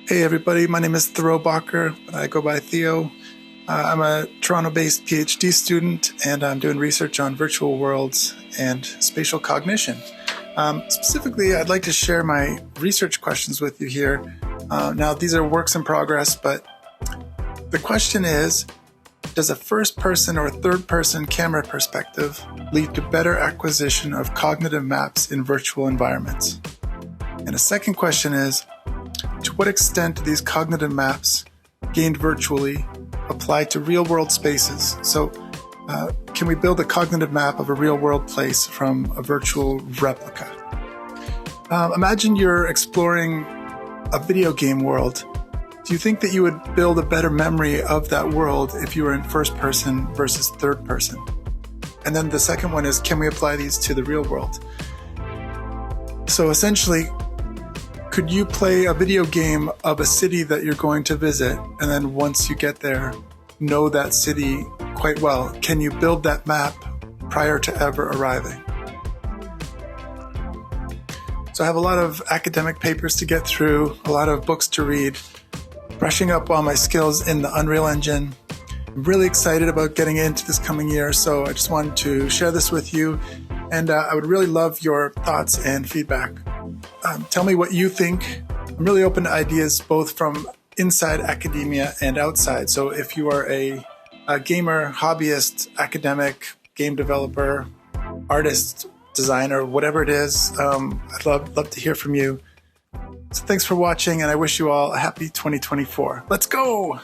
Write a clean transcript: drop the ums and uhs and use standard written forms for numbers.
Hey everybody, my name is Thoreau Bacher. I go by Theo. I'm a Toronto-based PhD student and I'm doing research on virtual worlds and spatial cognition. Specifically, I'd like to share my research questions with you here. Now, these are works in progress, but the question is, does a first-person or third-person camera perspective lead to better acquisition of cognitive maps in virtual environments? And a second question is, to what extent do these cognitive maps gained virtually apply to real-world spaces? So can we build a cognitive map of a real-world place from a virtual replica? Imagine you're exploring a video game world. Do you think that you would build a better memory of that world if you were in first person versus third person? And then the second one is, can we apply these to the real world? So essentially, could you play a video game of a city that you're going to visit, and then once you get there, know that city quite well? Can you build that map prior to ever arriving? So I have a lot of academic papers to get through, a lot of books to read, brushing up on my skills in the Unreal Engine. I'm really excited about getting into this coming year, so I just wanted to share this with you, and I would really love your thoughts and feedback. Tell me what you think. I'm really open to ideas both from inside academia and outside. So if you are a gamer, hobbyist, academic, game developer, artist, designer, whatever it is, I'd love to hear from you. So thanks for watching, and I wish you all a happy 2024. Let's go!